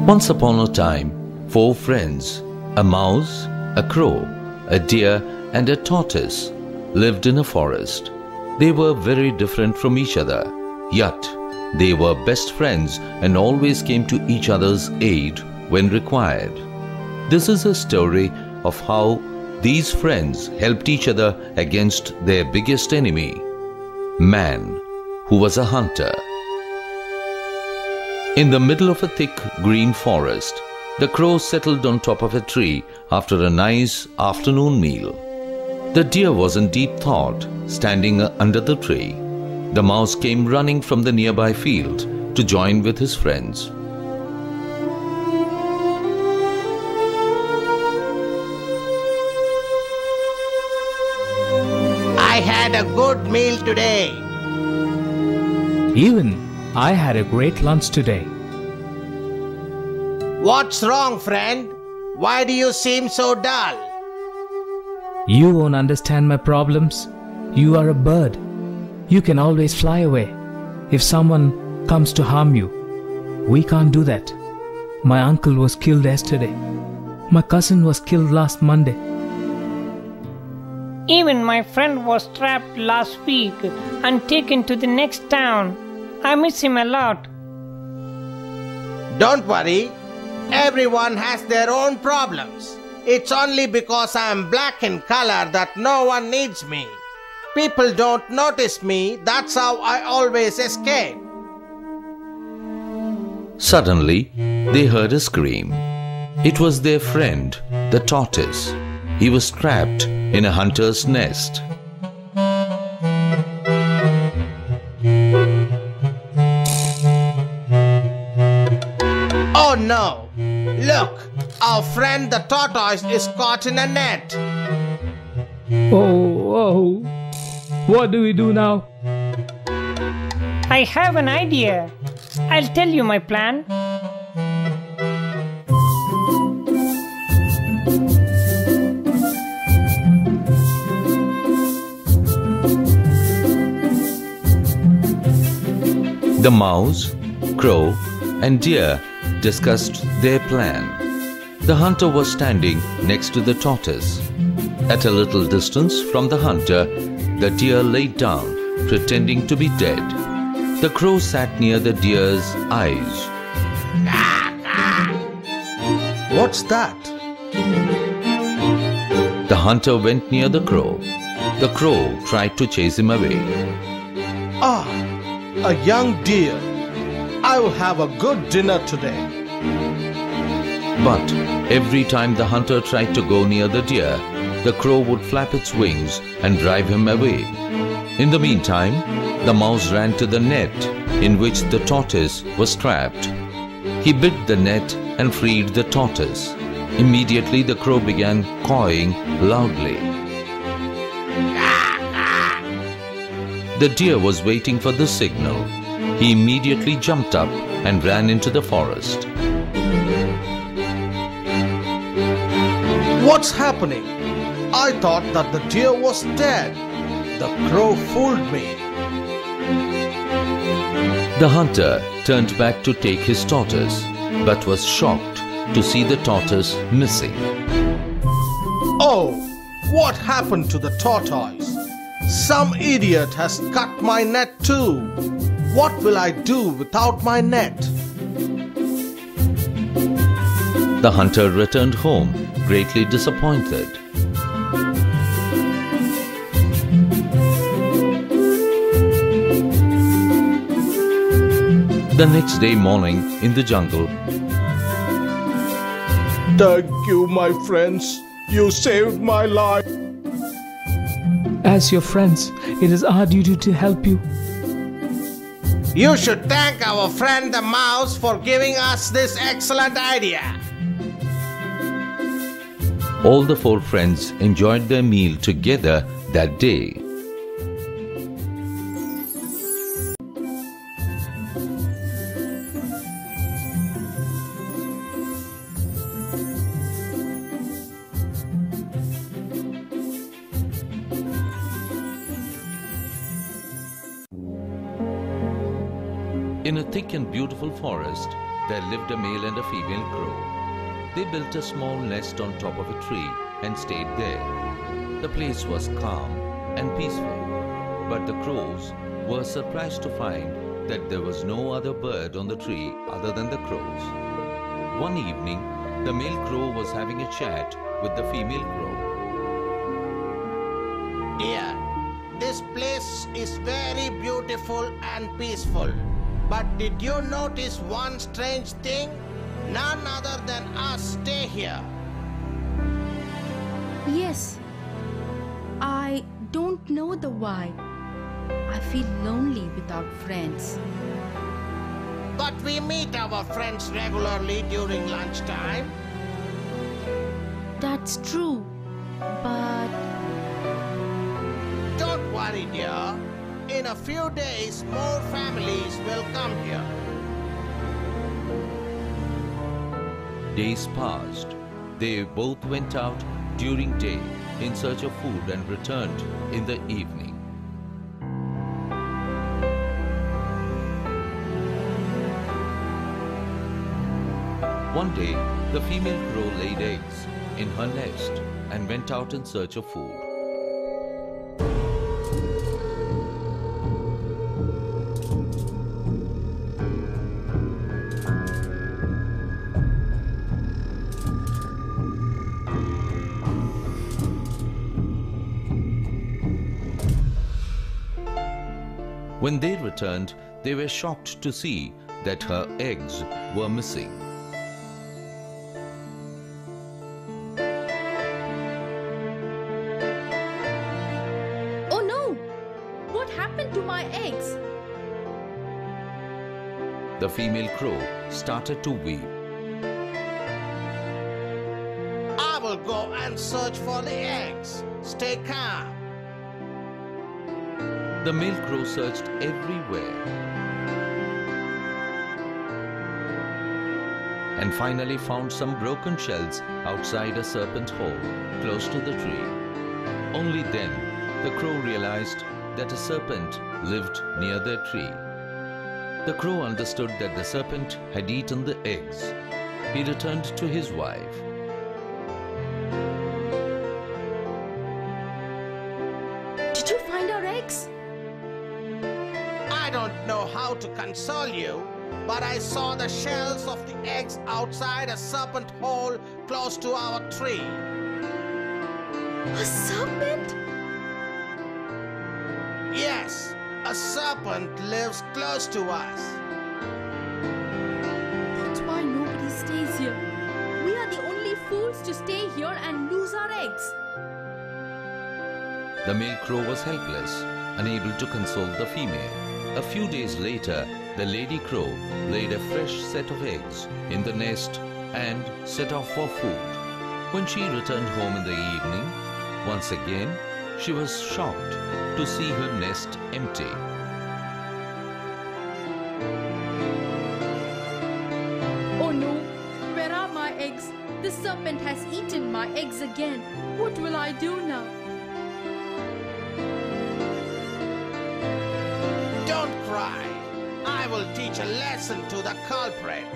Once upon a time, 4 friends, a mouse, a crow, a deer and a tortoise, lived in a forest. They were very different from each other, yet they were best friends and always came to each other's aid when required. This is a story of how these friends helped each other against their biggest enemy, man, who was a hunter. In the middle of a thick green forest, the crow settled on top of a tree after a nice afternoon meal. The deer was in deep thought, standing under the tree. The mouse came running from the nearby field to join with his friends. I had a good meal today. Even I had a great lunch today. What's wrong, friend? Why do you seem so dull? You won't understand my problems. You are a bird. You can always fly away. If someone comes to harm you, we can't do that. My uncle was killed yesterday. My cousin was killed last Monday. Even my friend was trapped last week and taken to the next town. I miss him a lot. Don't worry. Everyone has their own problems. It's only because I am black in color that no one needs me. People don't notice me. That's how I always escape. Suddenly, they heard a scream. It was their friend, the tortoise. He was trapped in a hunter's nest. Oh no! Look! Our friend the tortoise is caught in a net. Oh, what do we do now? I have an idea. I'll tell you my plan. The mouse, crow, and deer discussed their plan. The hunter was standing next to the tortoise. At a little distance from the hunter, the deer lay down, pretending to be dead. The crow sat near the deer's eyes. What's that? The hunter went near the crow. The crow tried to chase him away. Ah, a young deer. I will have a good dinner today. But every time the hunter tried to go near the deer, the crow would flap its wings and drive him away. In the meantime, the mouse ran to the net in which the tortoise was trapped. He bit the net and freed the tortoise. Immediately the crow began cawing loudly. The deer was waiting for the signal. He immediately jumped up and ran into the forest. What's happening? I thought that the deer was dead. The crow fooled me. The hunter turned back to take his tortoise, but was shocked to see the tortoise missing. Oh, what happened to the tortoise? Some idiot has cut my net too. What will I do without my net? The hunter returned home, greatly disappointed. The next day morning in the jungle, Thank you, my friends. You saved my life. As your friends, it is our duty to help you. You should thank our friend the mouse for giving us this excellent idea. All the four friends enjoyed their meal together that day. In a thick and beautiful forest, there lived a male and a female crow. They built a small nest on top of a tree and stayed there. The place was calm and peaceful, but the crows were surprised to find that there was no other bird on the tree other than the crows. One evening, the male crow was having a chat with the female crow. Dear, this place is very beautiful and peaceful. But did you notice one strange thing? None other than us stay here. Yes. I don't know the why. I feel lonely without friends. But we meet our friends regularly during lunchtime. That's true. But Don't worry, dear. In a few days, more families will come here. Days passed. They both went out during day in search of food and returned in the evening. One day, the female crow laid eggs in her nest and went out in search of food. When they returned, they were shocked to see that her eggs were missing. oh no! What happened to my eggs? The female crow started to weep. I will go and search for the eggs. Stay calm. The male crow searched everywhere and finally found some broken shells outside a serpent hole close to the tree. Only then the crow realized that a serpent lived near their tree. The crow understood that the serpent had eaten the eggs. He returned to his wife. Did you find our eggs? I don't know how to console you, but I saw the shells of the eggs outside a serpent hole close to our tree. A serpent? Yes, a serpent lives close to us. That's why nobody stays here. We are the only fools to stay here and lose our eggs. The male crow was helpless, unable to console the female. A few days later, the lady crow laid a fresh set of eggs in the nest and set off for food. When she returned home in the evening, once again, she was shocked to see her nest empty. Oh no! Where are my eggs? The serpent has eaten my eggs again. What will I do now? Don't cry. I will teach a lesson to the culprit.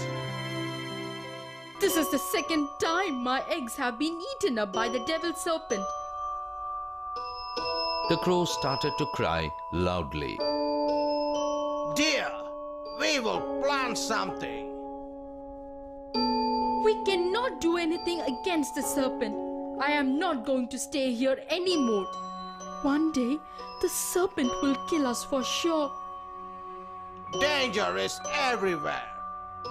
This is the second time my eggs have been eaten up by the devil serpent. The crow started to cry loudly. Dear, we will plan something. We cannot do anything against the serpent. I am not going to stay here anymore. One day, the serpent will kill us for sure. Danger is everywhere.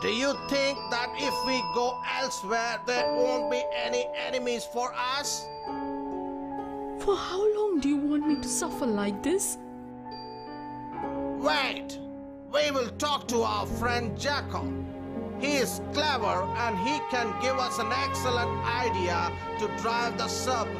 Do you think that if we go elsewhere, there won't be any enemies for us? For how long do you want me to suffer like this? Wait, we I will talk to our friend Jackal. He is clever and he can give us an excellent idea to drive the serpent.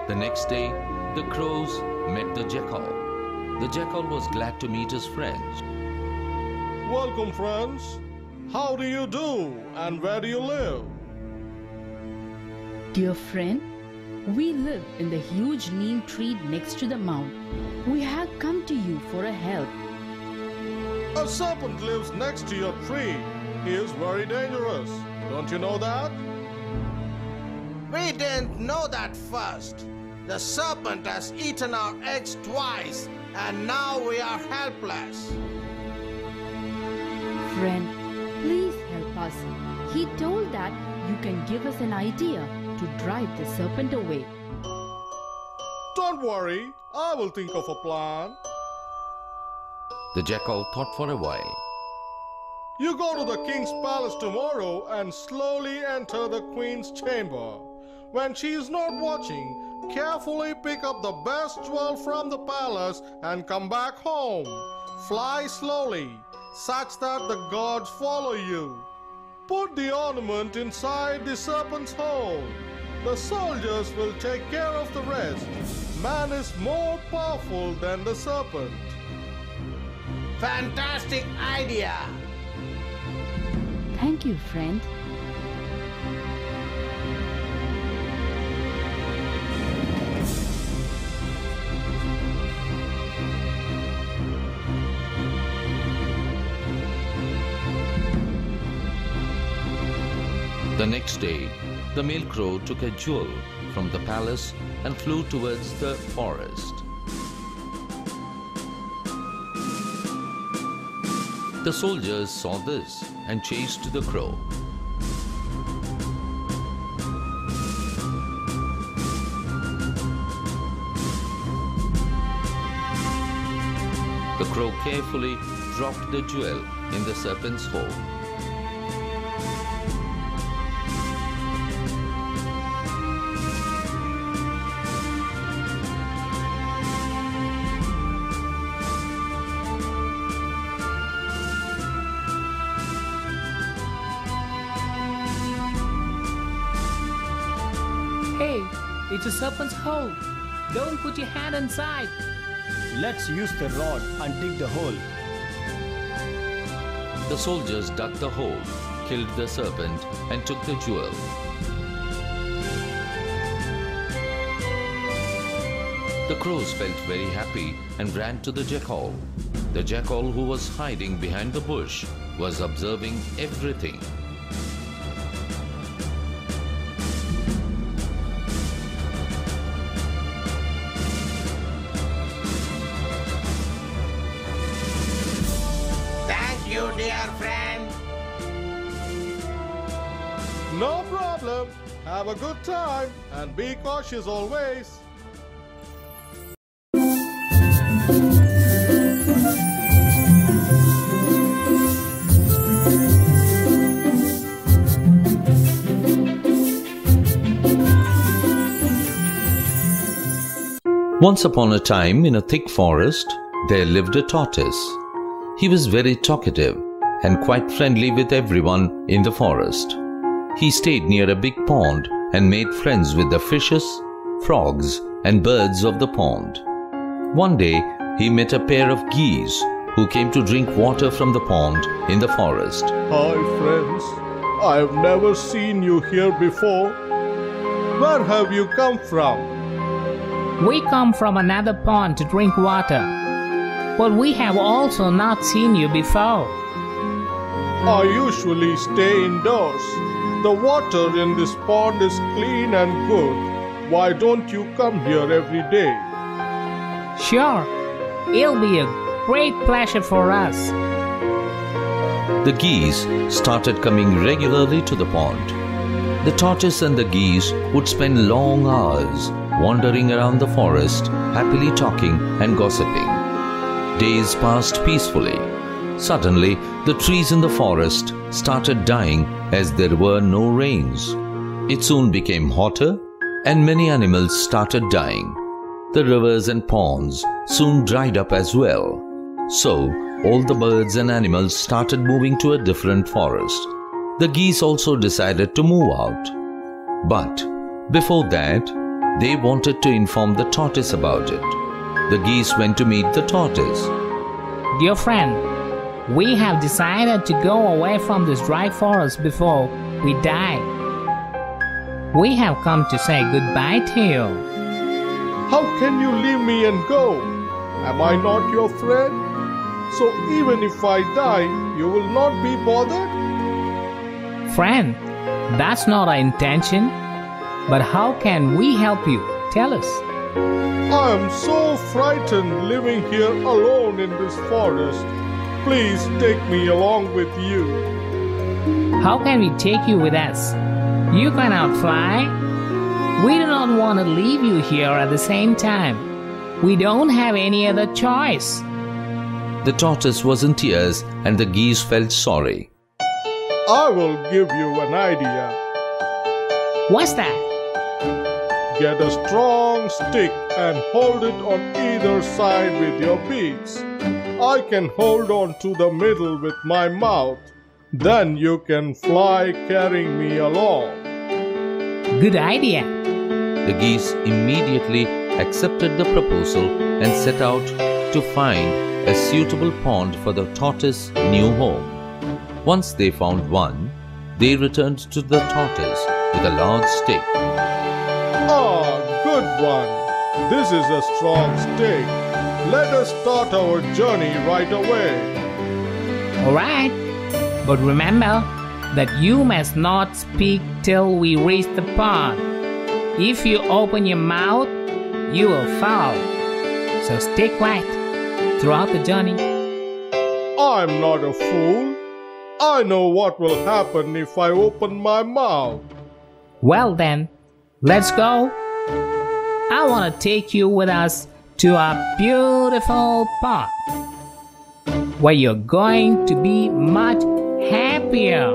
The next day, the crows met the jackal. The jackal was glad to meet his friends. Welcome, friends. How do you do and where do you live? Dear friend, we live in the huge neem tree next to the mount. We have come to you for a help. A serpent lives next to your tree. He is very dangerous. Don't you know that? We didn't know that first. The serpent has eaten our eggs twice and now we are helpless. Friend, please help us. He told that you can give us an idea to drive the serpent away. Don't worry, I will think of a plan. The jackal thought for a while. You go to the king's palace tomorrow and slowly enter the queen's chamber. When she is not watching, carefully pick up the best jewel from the palace and come back home. Fly slowly, such that the gods follow you. Put the ornament inside the serpent's hole. The soldiers will take care of the rest. Man is more powerful than the serpent. Fantastic idea! Thank you, friend. The next day, the male crow took a jewel from the palace and flew towards the forest. The soldiers saw this and chased the crow. The crow carefully dropped the jewel in the serpent's hole. Hey, it's a serpent's hole. Don't put your hand inside. Let's use the rod and dig the hole. The soldiers dug the hole, killed the serpent, and took the jewel. The crows felt very happy and ran to the jackal. The jackal, who was hiding behind the bush, was observing everything. Thank you, dear friend. No problem. Have a good time and be cautious always. Once upon a time, in a thick forest, there lived a tortoise. He was very talkative and quite friendly with everyone in the forest. He stayed near a big pond and made friends with the fishes, frogs, and birds of the pond. One day, he met a pair of geese who came to drink water from the pond in the forest. Hi, friends. I have never seen you here before. Where have you come from? We come from another pond to drink water, but we have also not seen you before. I usually stay indoors. The water in this pond is clean and good. Why don't you come here every day? Sure, it'll be a great pleasure for us. The geese started coming regularly to the pond. The tortoise and the geese would spend long hours wandering around the forest, happily talking and gossiping. Days passed peacefully. Suddenly, the trees in the forest started dying as there were no rains. It soon became hotter and many animals started dying. The rivers and ponds soon dried up as well. So, all the birds and animals started moving to a different forest. The geese also decided to move out. But before that, they wanted to inform the tortoise about it. The geese went to meet the tortoise. Dear friend, we have decided to go away from this dry forest before we die. We have come to say goodbye to you. How can you leave me and go? Am I not your friend? So even if I die, you will not be bothered? Friend, that's not our intention. But how can we help you? Tell us. I am so frightened living here alone in this forest. Please take me along with you. How can we take you with us? You cannot fly. We do not want to leave you here at the same time. We don't have any other choice. The tortoise was in tears and the geese felt sorry. I will give you an idea. What's that? Get a strong stick and hold it on either side with your beaks. I can hold on to the middle with my mouth. Then you can fly carrying me along. Good idea. The geese immediately accepted the proposal and set out to find a suitable pond for the tortoise's new home. Once they found one, they returned to the tortoise with a large stick. Ah, good one. This is a strong stick. Let us start our journey right away. Alright, but remember that you must not speak till we reach the pond. If you open your mouth, you will fall. So stay quiet throughout the journey. I'm not a fool. I know what will happen if I open my mouth. Well then, let's go. I want to take you with us to a beautiful pond where you're going to be much happier.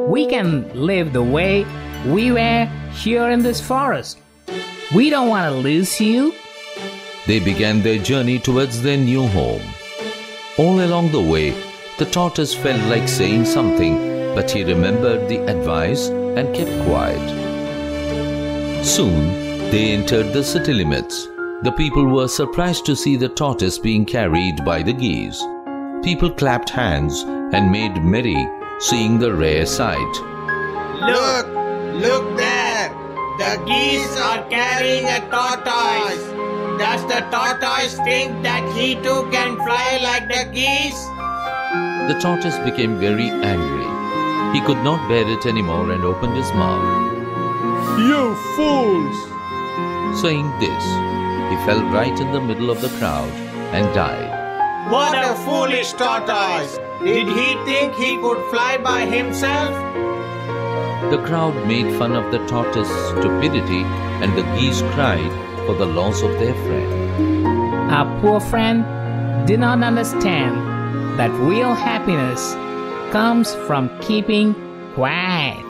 We can live the way we were here in this forest. We don't want to lose you. They began their journey towards their new home. All along the way, the tortoise felt like saying something, but he remembered the advice and kept quiet. Soon, they entered the city limits. The people were surprised to see the tortoise being carried by the geese. People clapped hands and made merry, seeing the rare sight. Look! Look there! The geese are carrying a tortoise! Does the tortoise think that he too can fly like the geese? The tortoise became very angry. He could not bear it anymore and opened his mouth. You fools! Saying this, he fell right in the middle of the crowd and died. What a foolish tortoise! Did he think he could fly by himself? The crowd made fun of the tortoise's stupidity and the geese cried for the loss of their friend. Our poor friend did not understand that real happiness comes from keeping quiet.